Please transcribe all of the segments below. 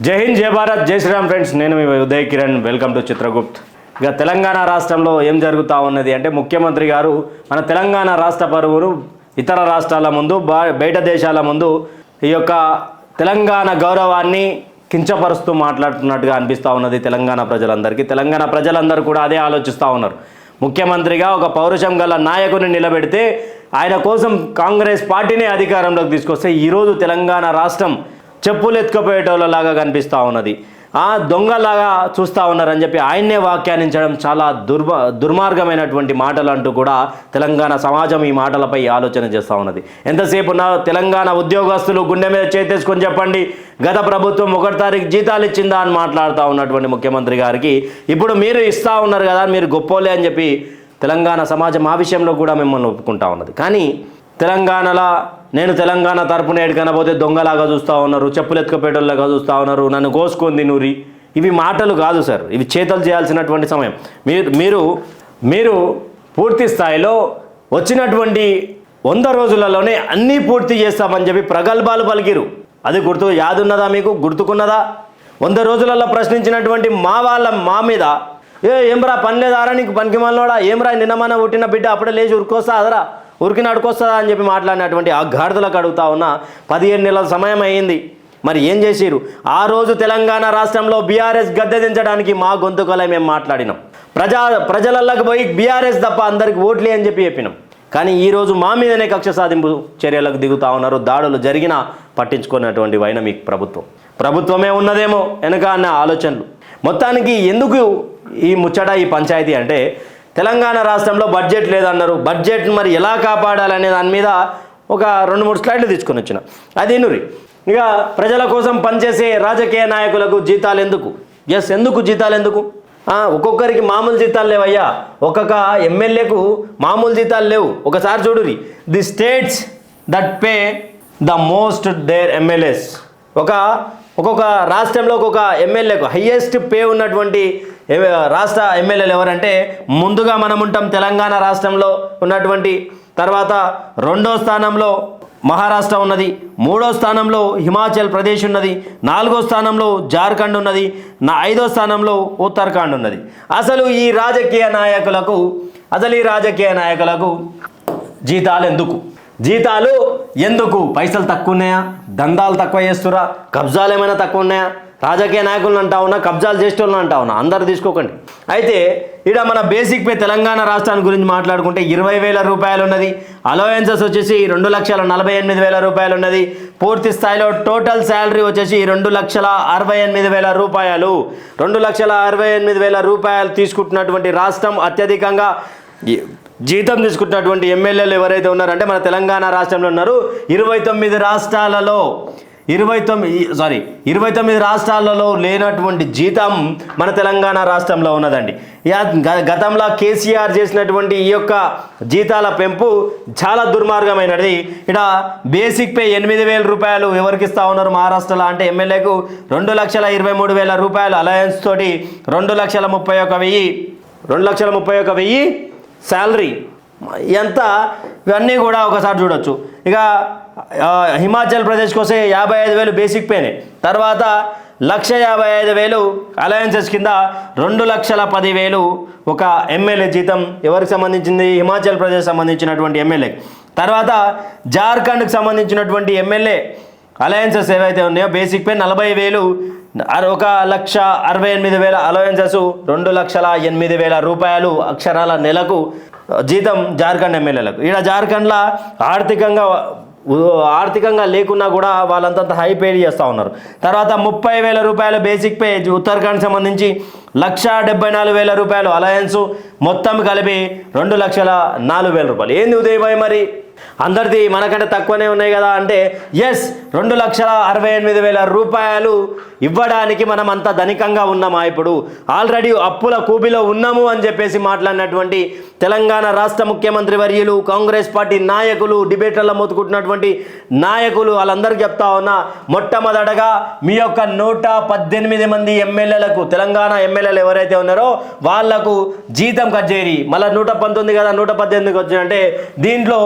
జై హింద్, జై భారత్, జై శ్రీరామ్ ఫ్రెండ్స్. నేను మీ ఉదయ్ కిరణ్. Welcome to Chitragupt. ఇక తెలంగాణ రాష్ట్రంలో ఏం జరుగుతూ ఉన్నది అంటే, ముఖ్యమంత్రి గారు మన తెలంగాణ రాష్ట్ర పరువును ఇతర రాష్ట్రాల ముందు, బయట దేశాల ముందు ఈ యొక్క తెలంగాణ గౌరవాన్ని కించపరుస్తూ మాట్లాడుతున్నట్టుగా అనిపిస్తూ ఉన్నది తెలంగాణ ప్రజలందరికీ. తెలంగాణ ప్రజలందరూ కూడా అదే ఆలోచిస్తూ ఉన్నారు. ముఖ్యమంత్రిగా ఒక పౌరుషం గల నాయకుని నిలబెడితే, ఆయన కోసం కాంగ్రెస్ పార్టీని అధికారంలోకి తీసుకొస్తే ఈరోజు తెలంగాణ రాష్ట్రం చెప్పులు ఎత్తుకుపోయేటోళ్ళలాగా కనిపిస్తూ ఉన్నది. దొంగలాగా చూస్తూ ఉన్నారని చెప్పి ఆయన్నే వ్యాఖ్యానించడం చాలా దుర్మార్గమైనటువంటి మాటలు అంటూ కూడా తెలంగాణ సమాజం ఈ మాటలపై ఆలోచన చేస్తూ ఉన్నది. ఎంతసేపు ఉన్న తెలంగాణ ఉద్యోగస్తులు గుండె మీద చేతేసుకొని చెప్పండి, గత ప్రభుత్వం 1 తారీఖు జీతాలు ఇచ్చిందా అని మాట్లాడుతూ ఉన్నటువంటి ముఖ్యమంత్రి గారికి ఇప్పుడు మీరు ఇస్తూ ఉన్నారు కదా, మీరు గొప్పోలే అని చెప్పి తెలంగాణ సమాజం ఆ విషయంలో కూడా మిమ్మల్ని ఒప్పుకుంటా ఉన్నది. కానీ తెలంగాణలో నేను తెలంగాణ తరపున ఏడుకనపోతే దొంగలాగా చూస్తూ ఉన్నారు, చెప్పులు ఎత్తుకుపోయేటోళ్ళగా చూస్తూ ఉన్నారు, నన్ను కోసుకుంది నూరి. ఇవి మాటలు కాదు సార్, ఇవి చేతలు చేయాల్సినటువంటి సమయం. మీరు పూర్తి స్థాయిలో వచ్చినటువంటి 100 రోజులలోనే అన్నీ పూర్తి చేస్తామని చెప్పి ప్రగల్భాలు పలికిరు. అది యాదున్నదా మీకు? గుర్తుకున్నదా? 100 రోజులలో ప్రశ్నించినటువంటి మా మీద ఏమ్రా పని లేదారా, నీకు పనికి మనలోడా, ఏమ్రా నిన్నమన పుట్టిన బిడ్డ అప్పుడే లేచి ఉరికొస్తా అదరా, ఉరికి నడుకొస్తుందా అని చెప్పి మాట్లాడినటువంటి ఆ గాడిదలకు అడుగుతా ఉన్న 15 నెలల సమయం అయ్యింది. మరి ఏం చేసిరు? ఆ రోజు తెలంగాణ రాష్ట్రంలో బీఆర్ఎస్ గద్దె దించడానికి మా గొంతుకలే మేము మాట్లాడినాం. ప్రజలలోకి పోయి బీఆర్ఎస్ తప్ప అందరికి ఓట్లే అని చెప్పినాం. కానీ ఈరోజు మా మీదనే కక్ష సాధింపు చర్యలకు దిగుతూ ఉన్నారు. దాడులు జరిగినా పట్టించుకున్నటువంటి వైన మీకు ప్రభుత్వమే ఉన్నదేమో వెనక అన్న ఆలోచనలు. మొత్తానికి ఎందుకు ఈ ముచ్చట, ఈ పంచాయతీ అంటే, తెలంగాణ రాష్ట్రంలో బడ్జెట్ లేదన్నారు. బడ్జెట్ మరి ఎలా కాపాడాలనే దాని మీద ఒక 2-3 స్లైడ్లు తీసుకొని వచ్చిన. అది నూరి ఇక ప్రజల కోసం పనిచేసే రాజకీయ నాయకులకు జీతాలు ఎందుకు? ఎందుకు జీతాలు ఎందుకు? ఒక్కొక్కరికి మామూలు జీతాలు లేవయ్యా. ఒక్కొక్క ఎమ్మెల్యేకు మామూలు జీతాలు లేవు. ఒకసారి చూడురి, the states that pay the most their MLAs. ఒక్కొక్క రాష్ట్రంలో ఒక్కొక్క ఎమ్మెల్యేకు హయ్యెస్ట్ పే ఉన్నటువంటి రాష్ట్ర ఎమ్మెల్యేలు ఎవరంటే, ముందుగా మనం ఉంటాం తెలంగాణ రాష్ట్రంలో ఉన్నటువంటి, తర్వాత 2వ స్థానంలో మహారాష్ట్ర ఉన్నది, 3వ స్థానంలో హిమాచల్ ప్రదేశ్ ఉన్నది, 4వ స్థానంలో జార్ఖండ్ ఉన్నది, 5వ స్థానంలో ఉత్తరాఖండ్ ఉన్నది. అసలు ఈ రాజకీయ నాయకులకు జీతాలు ఎందుకు? పైసలు తక్కువ ఉన్నాయా? దందాలు తక్కువ చేస్తురా? కబ్జాలు ఏమైనా తక్కువ ఉన్నాయా? రాజకీయ నాయకులను అంటా ఉన్నా, కబ్జాలు చేసేటోళ్ళని అంటా ఉన్నా. అందరు తీసుకోకండి. అయితే ఇక్కడ మన బేసిక్ పే తెలంగాణ రాష్ట్రాన్ని గురించి మాట్లాడుకుంటే 20,000 రూపాయలు ఉన్నది. అలవెన్సెస్ వచ్చేసి 2,48,000 రూపాయలు ఉన్నది. పూర్తి స్థాయిలో టోటల్ శాలరీ వచ్చేసి 2,68,000 రూపాయలు. 2,68,000 రూపాయలు తీసుకుంటున్నటువంటి రాష్ట్రం, అత్యధికంగా జీతం తీసుకుంటున్నటువంటి ఎమ్మెల్యేలు ఎవరైతే ఉన్నారంటే మన తెలంగాణ రాష్ట్రంలో ఉన్నారు. 29 రాష్ట్రాలలో లేనటువంటి జీతం మన తెలంగాణ రాష్ట్రంలో ఉన్నదండి. గతంలో కేసీఆర్ చేసినటువంటి ఈ యొక్క జీతాల పెంపు చాలా దుర్మార్గమైనది. ఇక్కడ బేసిక్ పే 8,000 రూపాయలు ఎవరికి ఇస్తూ ఉన్నారు మహారాష్ట్రలో అంటే, ఎమ్మెల్యేకు 2,23,000 రూపాయలు అలయన్స్ తోటి 2,31,000 శాలరీ. ఎంత? ఇవన్నీ కూడా ఒకసారి చూడొచ్చు. ఇక హిమాచల్ ప్రదేశ్కి వస్తే 55,000 బేసిక్ పేనే, తర్వాత 1,55,000 అలయన్సెస్ కింద 2,10,000 ఒక ఎమ్మెల్యే జీతం ఎవరికి సంబంధించింది? హిమాచల్ ప్రదేశ్ సంబంధించినటువంటి ఎమ్మెల్యే. తర్వాత జార్ఖండ్కి సంబంధించినటువంటి ఎమ్మెల్యే అలయన్సెస్ ఏవైతే ఉన్నాయో బేసిక్ పే 40,000, 1,68,000 అలవెన్సెస్, 2,08,000 రూపాయలు అక్షరాల నెలకు జీతం జార్ఖండ్ ఎమ్మెల్యేలకు. ఇక్కడ జార్ఖండ్లో ఆర్థికంగా లేకున్నా కూడా వాళ్ళంతా హై పే చేస్తూ ఉన్నారు. తర్వాత 30,000 రూపాయల బేసిక్ పే ఉత్తరాఖండ్ సంబంధించి, 1,74,000 రూపాయలు అలయన్స్, మొత్తం కలిపి 2,04,000 రూపాయలు. ఏంది ఉదయభాయ్ మరి అందరిది మనకంటే తక్కువనే ఉన్నాయి కదా అంటే, 2,68,000 రూపాయలు ఇవ్వడానికి మనం అంత ధనికంగా ఉన్నామా? ఇప్పుడు ఆల్రెడీ అప్పుల కూబిలో ఉన్నాము అని చెప్పేసి మాట్లాడినటువంటి తెలంగాణ రాష్ట్ర ముఖ్యమంత్రి వర్యులు, కాంగ్రెస్ పార్టీ నాయకులు, డిబేట్లలో మొత్తుకుంటున్నటువంటి నాయకులు వాళ్ళందరికీ చెప్తా ఉన్నా, మొట్టమొదటగా మీ యొక్క 118 మంది ఎమ్మెల్యేలకు, తెలంగాణ ఎమ్మెల్యేలు ఎవరైతే ఉన్నారో వాళ్లకు జీతం కట్ చేయరి. మళ్ళీ 119 కదా 118 వచ్చిందంటే, దీంట్లో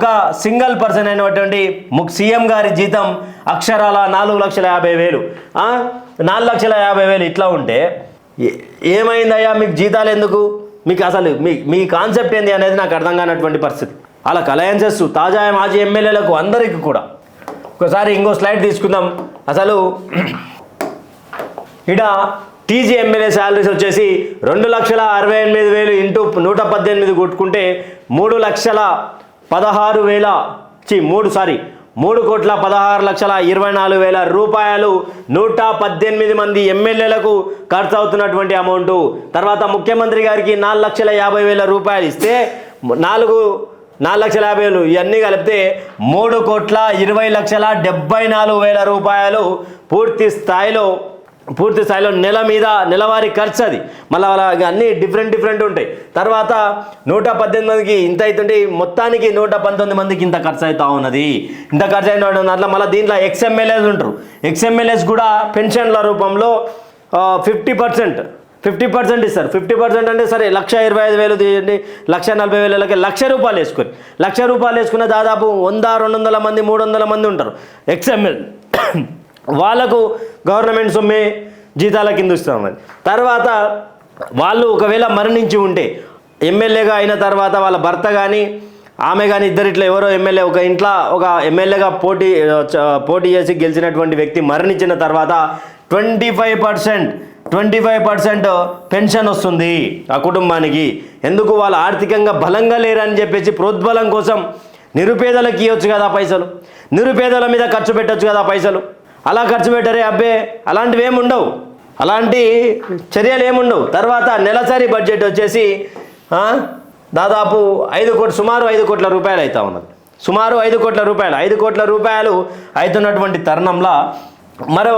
ఒక సింగిల్ పర్సన్ అయినటువంటి సీఎం గారి జీతం అక్షరాల 4,50,000, 4,50,000 ఇట్లా ఉంటే ఏమైందయ్యా మీకు జీతాలు ఎందుకు, మీకు అసలు మీ కాన్సెప్ట్ ఏంది అనేది నాకు అర్థం కానటువంటి పరిస్థితి. అలా అలయన్సెస్ తాజా మాజీ ఎమ్మెల్యేలకు అందరికీ కూడా ఒకసారి ఇంకో స్లైడ్ తీసుకుందాం. అసలు ఇక్కడ టీజీ ఎమ్మెల్యే శాలరీస్ వచ్చేసి 2,68,000 ఇంటూ 118 కొట్టుకుంటే 3,16,24,000 రూపాయలు 118 మంది ఎమ్మెల్యేలకు ఖర్చు అవుతున్నటువంటి అమౌంట్. తర్వాత ముఖ్యమంత్రి గారికి 4,50,000 రూపాయలు ఇస్తే 4,50,000 ఇవన్నీ కలిపితే 3,20,74,000 రూపాయలు పూర్తి స్థాయిలో నెలవారీ ఖర్చు. అది మళ్ళీ అన్నీ డిఫరెంట్ ఉంటాయి. తర్వాత 118 మందికి ఇంత అవుతుంటే మొత్తానికి 119 మందికి ఇంత ఖర్చు అవుతా ఉన్నది. ఇంత ఖర్చు అయిన అట్లా మళ్ళీ దీంట్లో ఎక్స్ఎమ్మెల్యేస్ ఉంటారు. ఎక్స్ఎమ్మెల్యేస్ కూడా పెన్షన్ల రూపంలో 50% ఇస్తారు. 50% అంటే సరే 1,25,000 తీయండి, 1,40,000 ₹1,00,000 వేసుకొని ₹1,00,000 వేసుకున్న దాదాపు 100-200 మంది 300 మంది ఉంటారు ఎక్స్ఎమ్మెల్యే. వాళ్ళకు గవర్నమెంట్ సొమ్మే జీతాల కింద ఇస్తామని. తర్వాత వాళ్ళు ఒకవేళ మరణించి ఉంటే ఎమ్మెల్యేగా అయిన తర్వాత వాళ్ళ భర్త కానీ ఆమె కానీ ఇద్దరిట్లో ఎవరో ఎమ్మెల్యే ఒక ఇంట్లో ఒక ఎమ్మెల్యేగా పోటీ చేసి గెలిచినటువంటి వ్యక్తి మరణించిన తర్వాత 25% పెన్షన్ వస్తుంది ఆ కుటుంబానికి. ఎందుకు వాళ్ళు ఆర్థికంగా బలంగా లేరని చెప్పేసి ప్రోద్బలం కోసం నిరుపేదలకు ఇవ్వచ్చు కదా పైసలు, నిరుపేదల మీద ఖర్చు పెట్టచ్చు కదా పైసలు. అలా ఖర్చు పెట్టరే అబ్బే, అలాంటివి ఏముండవు, అలాంటి చర్యలు ఏముండవు. తర్వాత నెలసరి బడ్జెట్ వచ్చేసి దాదాపు సుమారు 5 కోట్ల రూపాయలు అవుతా ఉన్నది. సుమారు 5 కోట్ల రూపాయలు అవుతున్నటువంటి తరుణంలో మరో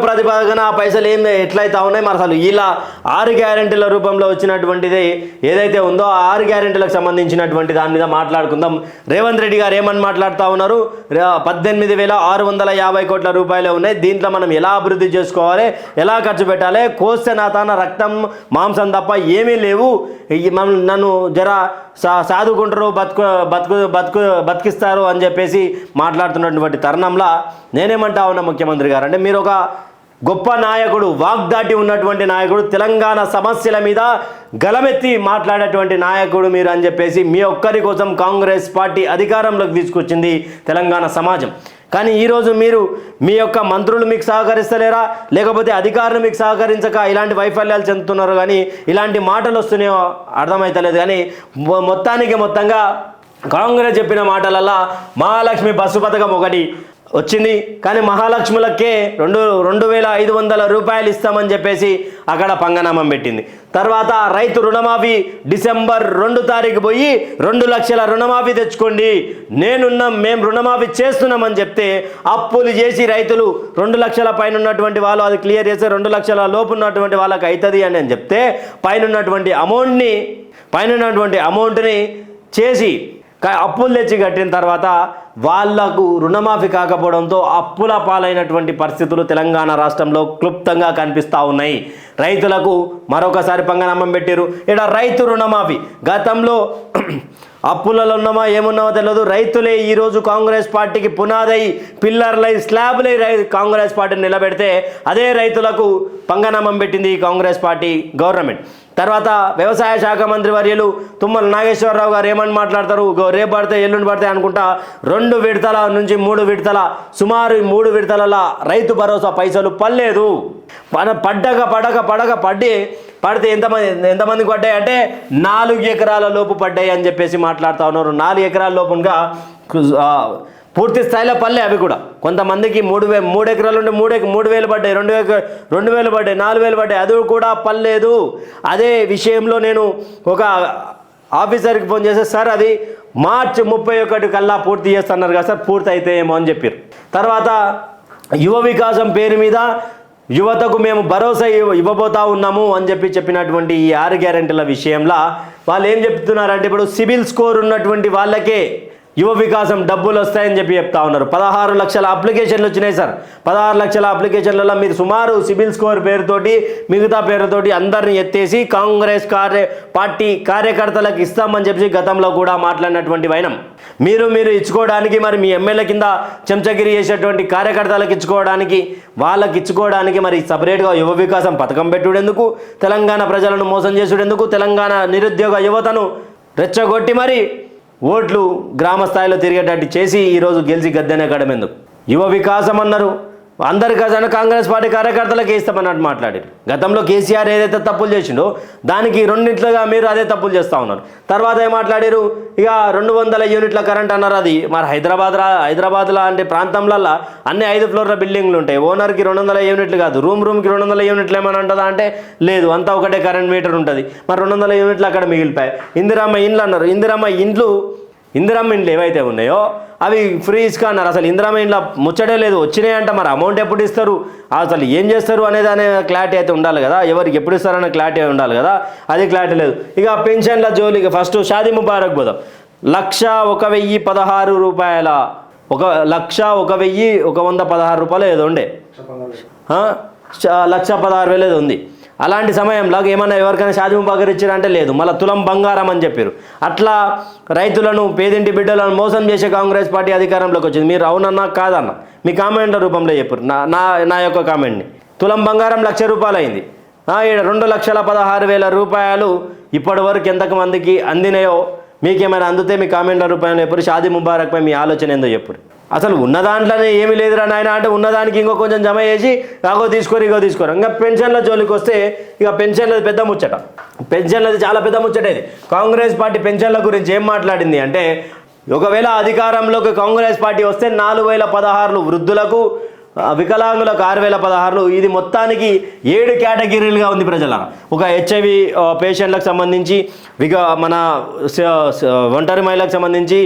ప్రతిపాదన ఆ పైసలు ఎట్లయితే ఉన్నాయి మరి అసలు ఇలా 6 గ్యారెంటీల రూపంలో వచ్చినటువంటిది ఏదైతే ఉందో ఆ 6 గ్యారెంటీలకు సంబంధించినటువంటి దాని మీద మాట్లాడుకుందాం. రేవంత్ రెడ్డి గారు ఏమని మాట్లాడుతూ ఉన్నారు? 18,650 కోట్ల రూపాయలు ఉన్నాయి, దీంట్లో మనం ఎలా అభివృద్ధి చేసుకోవాలి, ఎలా ఖర్చు పెట్టాలి, కోస్తే నా తాన రక్తం మాంసం తప్ప ఏమీ లేవు, నన్ను జరా సాదుకుంటారు బతికిస్తారు అని చెప్పేసి మాట్లాడుతున్నటువంటి తరుణంలో నేనేమంటా ఉన్నా ముఖ్యమంత్రి గారు అంటే మీరు ఒక గొప్ప నాయకుడు, వాగ్దాటి ఉన్నటువంటి నాయకుడు, తెలంగాణ సమస్యల మీద గలమెత్తి మాట్లాడేటువంటి నాయకుడు మీరు అని చెప్పేసి మీ ఒక్కరి కోసం కాంగ్రెస్ పార్టీ అధికారంలోకి తీసుకొచ్చింది తెలంగాణ సమాజం. కానీ ఈరోజు మీరు మీ యొక్క మంత్రులు మీకు సహకరిస్తలేరా, లేకపోతే అధికారులు మీకు సహకరించక ఇలాంటి వైఫల్యాలు చెందుతున్నారు. కానీ ఇలాంటి మాటలు వస్తున్నాయో అర్థమవుతలేదు. కానీ మొత్తంగా కాంగ్రెస్ చెప్పిన మాటలల్లా మహాలక్ష్మి బస్సు పథకం ఒకటి వచ్చింది, కానీ మహాలక్ష్ములకే 2,500 రూపాయలు ఇస్తామని చెప్పేసి అక్కడ పంగనామం పెట్టింది. తర్వాత రైతు రుణమాఫీ డిసెంబర్ 2 తారీఖు పోయి 2 లక్షల రుణమాఫీ తెచ్చుకోండి, మేము రుణమాఫీ చేస్తున్నామని చెప్తే అప్పులు చేసి రైతులు 2 లక్షల పైన ఉన్నటువంటి వాళ్ళు అది క్లియర్ చేస్తే 2 లక్షల లోపు ఉన్నటువంటి వాళ్ళకి అవుతుంది అని చెప్తే పైన ఉన్నటువంటి అమౌంట్ని చేసి అప్పులు తెచ్చి కట్టిన తర్వాత వాళ్లకు రుణమాఫీ కాకపోవడంతో అప్పుల పాలైనటువంటి పరిస్థితులు తెలంగాణ రాష్ట్రంలో క్లుప్తంగా కనిపిస్తూ ఉన్నాయి. రైతులకు మరొకసారి పంగనామం పెట్టారు. ఇక్కడ రైతు రుణమాఫీ గతంలో అప్పులలో ఉన్నామా ఏమున్నామో తెలియదు, రైతులే ఈరోజు కాంగ్రెస్ పార్టీకి పునాదై పిల్లర్లై స్లాబ్లై కాంగ్రెస్ పార్టీని నిలబెడితే అదే రైతులకు పంగనామం పెట్టింది కాంగ్రెస్ పార్టీ గవర్నమెంట్. తర్వాత వ్యవసాయ శాఖ మంత్రి వర్యులు తుమ్మల నాగేశ్వరరావు గారు ఏమని మాట్లాడతారు, రేపు పడితే ఎల్లుండి పడితే అనుకుంటా 2 విడతల నుంచి 3 విడతల సుమారు 3 విడతల రైతు భరోసా పైసలు పడలేదు. పడితే ఎంతమందికి పడ్డాయి అంటే 4 ఎకరాల లోపు పడ్డాయి అని చెప్పేసి మాట్లాడుతూ ఉన్నారు. 4 ఎకరాల లోపుగా పూర్తి స్థాయిలో పల్లె అవి కూడా కొంతమందికి 3 ఎకరాలు ఉంటే 3,000 పడ్డాయి, 2,000 పడ్డాయి, 4,000 పడ్డాయి, అది కూడా పర్లేదు. అదే విషయంలో నేను ఒక ఆఫీసర్కి ఫోన్ చేస్తే సార్ అది మార్చి 31 కల్లా పూర్తి చేస్తున్నారు కదా సార్, పూర్తి అయితే ఏమో అని చెప్పారు. తర్వాత యువ వికాసం పేరు మీద యువతకు మేము భరోసా ఇవ్వబోతా ఉన్నాము అని చెప్పినటువంటి ఈ 6 గ్యారెంటీల విషయంలో వాళ్ళు ఏం చెప్తున్నారంటే ఇప్పుడు సిబిల్ స్కోర్ ఉన్నటువంటి వాళ్ళకే యువ వికాసం డబ్బులు వస్తాయని చెప్పి చెప్తా ఉన్నారు. 16 లక్షల అప్లికేషన్లు వచ్చినాయి సార్. 16 లక్షల అప్లికేషన్లలో మీరు సుమారు సిబిల్ స్కోర్ పేరుతోటి మిగతా పేరుతోటి అందరిని ఎత్తేసి కాంగ్రెస్ పార్టీ కార్యకర్తలకు ఇస్తామని చెప్పి గతంలో కూడా మాట్లాడినటువంటి వైనం మీరు ఇచ్చుకోవడానికి, మరి మీ ఎమ్మెల్యే కింద చెంచగిరి చేసేటువంటి కార్యకర్తలకు ఇచ్చుకోవడానికి, వాళ్ళకి ఇచ్చుకోవడానికి మరి సపరేట్గా యువ వికాసం పథకం పెట్టుడెందుకు, తెలంగాణ ప్రజలను మోసం చేసుడెందుకు, తెలంగాణ నిరుద్యోగ యువతను రెచ్చగొట్టి మరి ఓట్లు గ్రామ స్థాయిలో తిరిగేటట్టు చేసి ఈరోజు గెలిచి గద్దెనే కడమెందుకు? యువ వికాసం అన్నారు, అందరి ఖజానా కాంగ్రెస్ పార్టీ కార్యకర్తలకే ఇస్తామన్నట్టు మాట్లాడారు. గతంలో కేసీఆర్ ఏదైతే తప్పులు చేసిండో దానికి రెండింట్లుగా మీరు అదే తప్పులు చేస్తూ ఉన్నారు. తర్వాత ఏం మాట్లాడారు, ఇక 200 యూనిట్ల కరెంట్ అన్నారు. అది మరి హైదరాబాద్లో అంటే ప్రాంతంలో అన్ని 5 ఫ్లోర్ల బిల్డింగ్లు ఉంటాయి. ఓనర్కి 200 యూనిట్లు కాదు, రూమ్కి 200 యూనిట్లు ఏమైనా ఉంటుందా అంటే లేదు, అంతా ఒకటే కరెంట్ మీటర్ ఉంటుంది. మరి 200 యూనిట్లు అక్కడ మిగిలిపోయాయి. ఇందిరమ్మ ఇండ్లు అన్నారు, ఇందిరమ్మ ఇండ్లు ఏవైతే ఉన్నాయో అవి ఫ్రీ ఇసుక అన్నారు. అసలు ఇందిరమ్మ ఇండ్ల ముచ్చటే లేదు, వచ్చినాయంట. మరి అమౌంట్ ఎప్పుడు ఇస్తారు, అసలు ఏం చేస్తారు అనేది అనే క్లారిటీ అయితే ఉండాలి కదా, ఎవరికి ఎప్పుడు ఇస్తారనే క్లారిటీ ఉండాలి కదా, అది క్లారిటీ లేదు. ఇక పెన్షన్ల జోలికి ఫస్ట్ షాదీ ముబారక్ పోదాం. 1,01,016 రూపాయల 1,01,116 రూపాయలు ఏదో ఉండే, 1,16,000 ఏదో ఉంది. అలాంటి సమయంలో ఏమన్నా ఎవరికైనా షాదీ ముబారక్ ఇచ్చారంటే లేదు, మళ్ళీ తులం బంగారం అని చెప్పారు. అట్లా రైతులను, పేదింటి బిడ్డలను మోసం చేసే కాంగ్రెస్ పార్టీ అధికారంలోకి వచ్చింది. మీరు అవునన్నా కాదన్నా మీ కామెంట్ల రూపంలో చెప్పారు. నా యొక్క కామెంట్ని తులం బంగారం 1,00,000 రూపాయలు అయింది. 2,16,000 రూపాయలు ఇప్పటి వరకు ఎంతమందికి అందినాయో మీకేమైనా అందుతే మీ కామెంట్ల రూపాయలు చెప్పారు. షాదీ ముబారక్పై మీ ఆలోచన ఏందో చెప్పారు. అసలు ఉన్న దాంట్లోనే ఏమీ లేదురా నాయన అంటే ఉన్నదానికి ఇంకో కొంచెం జమ చేసి ఇగో తీసుకోరు. ఇంకా పెన్షన్ల జోలికి వస్తే ఇక పెన్షన్లది పెద్ద ముచ్చట. పెన్షన్లది చాలా పెద్ద ముచ్చట. ఇది కాంగ్రెస్ పార్టీ పెన్షన్ల గురించి ఏం మాట్లాడింది అంటే, ఒకవేళ అధికారంలోకి కాంగ్రెస్ పార్టీ వస్తే 4,016 వృద్ధులకు, వికలాంగులకు 6,016. ఇది మొత్తానికి 7 కేటగిరీలుగా ఉంది ప్రజల. ఒక హెచ్ఐవి పేషెంట్లకు సంబంధించి, మన ఒంటరి మహిళలకు సంబంధించి,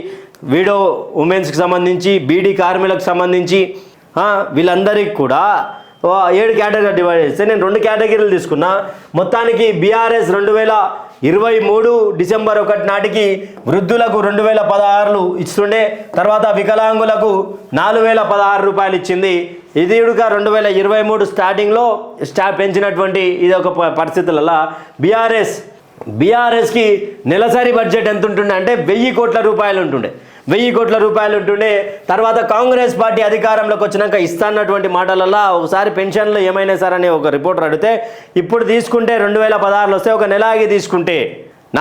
వీడో ఉమెన్స్కి సంబంధించి, బీడీ కార్మికులకు సంబంధించి వీళ్ళందరికీ కూడా 7 కేటగిరీ డివైడ్ చేస్తే నేను 2 కేటగిరీలు తీసుకున్నా. మొత్తానికి బీఆర్ఎస్ 2023 డిసెంబర్ 1 నాటికి వృద్ధులకు 2,016 ఇస్తుండే, తర్వాత వికలాంగులకు 4,016 రూపాయలు ఇచ్చింది. ఇది ఇడుక 2023 స్టార్టింగ్లో పెంచినటువంటి ఇది ఒక పరిస్థితులలో బీఆర్ఎస్కి నెలసరి బడ్జెట్ ఎంత ఉంటుండే అంటే 1,000 కోట్ల రూపాయలు ఉంటుండే. 1,000 కోట్ల రూపాయలు ఉంటుండే. తర్వాత కాంగ్రెస్ పార్టీ అధికారంలోకి వచ్చినాక ఇస్తాన్నటువంటి మాటలలో ఒకసారి పెన్షన్లు ఏమైనా సార్ అని ఒక రిపోర్టర్ అడిగితే, ఇప్పుడు తీసుకుంటే 2016 వస్తే ఒక నెల ఆగి తీసుకుంటే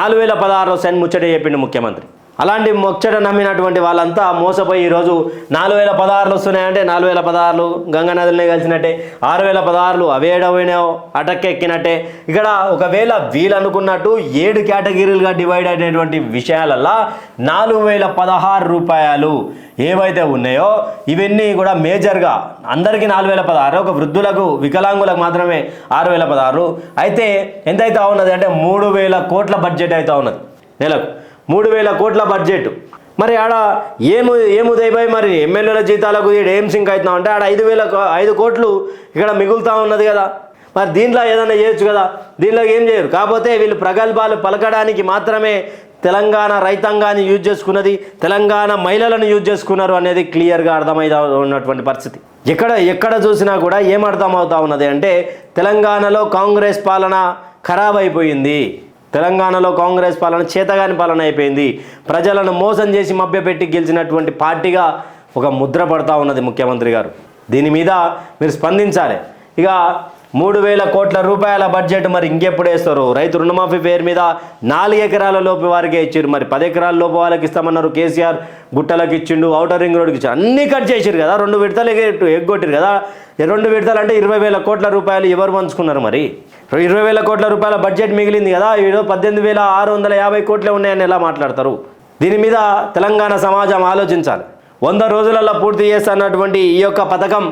4,016 వస్తాయని ముచ్చట చెప్పిండు ముఖ్యమంత్రి. అలాంటి ముచ్చట నమ్మినటువంటి వాళ్ళంతా మోసపోయి ఈరోజు 4,016 వస్తున్నాయంటే 4,016 గంగా నదులనే కలిసినట్టే, 6,016 అవేడవైనా అటక్కెక్కినట్టే. ఇక్కడ ఒకవేళ వీళ్ళు అనుకున్నట్టు 7 కేటగిరీలుగా డివైడ్ అయినటువంటి విషయాలల్లో 4,016 రూపాయలు ఏవైతే ఉన్నాయో ఇవన్నీ కూడా మేజర్గా అందరికీ 4,016, ఒక వృద్ధులకు వికలాంగులకు మాత్రమే 6,016. అయితే ఎంతైతే ఉన్నది అంటే 3,000 కోట్ల బడ్జెట్ అయితే ఉన్నది నెలకు. 3,000 కోట్ల బడ్జెట్. మరి ఆడ ఏముదైపోయి మరి ఎమ్మెల్యేల జీతాలకు ఏం సింక్ అవుతున్నాం అంటే ఆడ 5 కోట్లు ఇక్కడ మిగులుతూ ఉన్నది కదా. మరి దీంట్లో ఏదైనా చేయొచ్చు కదా, దీంట్లో ఏం చేయరు. కాకపోతే వీళ్ళు ప్రగల్భాలు పలకడానికి మాత్రమే తెలంగాణ రైతాంగాన్ని యూజ్ చేసుకున్నది, తెలంగాణ మహిళలను యూజ్ చేసుకున్నారు అనేది క్లియర్గా అర్థమైతే ఉన్నటువంటి పరిస్థితి. ఎక్కడ చూసినా కూడా ఏం అర్థమవుతా ఉన్నది అంటే తెలంగాణలో కాంగ్రెస్ పాలన ఖరాబ్ అయిపోయింది, తెలంగాణలో కాంగ్రెస్ పాలన చేతగాని పాలన అయిపోయింది, ప్రజలను మోసం చేసి మభ్యపెట్టి గెలిచినటువంటి పార్టీగా ఒక ముద్ర పడతా ఉన్నది ముఖ్యమంత్రి గారు. దీని మీద మీరు స్పందించాలి. ఇక 3,000 కోట్ల రూపాయల బడ్జెట్ మరి ఇంకెప్పుడు వేస్తారు? రైతు రుణమాఫీ పేరు మీద 4 ఎకరాల లోపు వారికే ఇచ్చారు, మరి 10 ఎకరాల లోపు వాళ్ళకి ఇస్తామన్నారు. కేసీఆర్ గుట్టలకు ఇచ్చిండు, ఔటర్ రింగ్ రోడ్కి ఇచ్చారు, అన్నీ కట్ చేసారు కదా. 2 విడతలు ఎగ్గొట్టారు కదా. 2 విడతలు అంటే 20,000 కోట్ల రూపాయలు ఎవరు పంచుకున్నారు? మరి 20,000 కోట్ల రూపాయల బడ్జెట్ మిగిలింది కదా, 18,650 కోట్లే ఉన్నాయని ఎలా మాట్లాడతారు? దీని మీద తెలంగాణ సమాజం ఆలోచించాలి. 100 రోజులలో పూర్తి చేస్తున్నటువంటి ఈ యొక్క పథకం,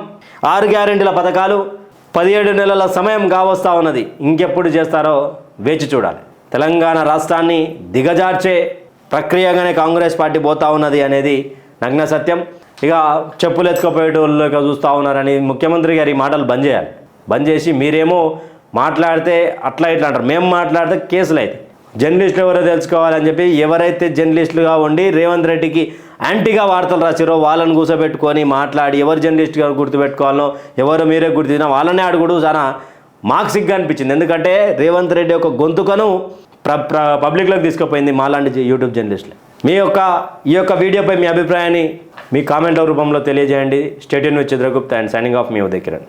6 గ్యారెంటీల పథకాలు 17 నెలల సమయం కావస్తా ఉన్నది. ఇంకెప్పుడు చేస్తారో వేచి చూడాలి. తెలంగాణ రాష్ట్రాన్ని దిగజార్చే ప్రక్రియగానే కాంగ్రెస్ పార్టీ పోతా ఉన్నది అనేది నగ్న సత్యం. ఇక చెప్పులు ఎత్తుకపోయేటోళ్ళకి చూస్తూ ఉన్నారని ముఖ్యమంత్రి గారి మాటలు బంద్ చేయాలి. బంద్ చేసి మీరేమో మాట్లాడితే అట్లా ఇట్లా అంటారు, మేము మాట్లాడితే కేసులు అయితే జర్నలిస్టులు ఎవరో తెలుసుకోవాలని చెప్పి ఎవరైతే జర్నలిస్టులుగా ఉండి రేవంత్ రెడ్డికి యాంటీగా వార్తలు రాసిరో వాళ్ళని కూర్చోబెట్టుకొని మాట్లాడి ఎవరు జర్నలిస్ట్గా గుర్తుపెట్టుకోవాలో ఎవరు మీరే గుర్తినా వాళ్ళనే అడుగుడు చాలా మాకు సిగ్గా అనిపించింది. ఎందుకంటే రేవంత్ రెడ్డి యొక్క గొంతుకను పబ్లిక్లోకి తీసుకుపోయింది మాలాంటి యూట్యూబ్ జర్నలిస్టులు. ఈ యొక్క వీడియోపై మీ అభిప్రాయాన్ని మీ కామెంట్ల రూపంలో తెలియజేయండి. Stay tune with Chitragupta and signing off me Uday Kiran.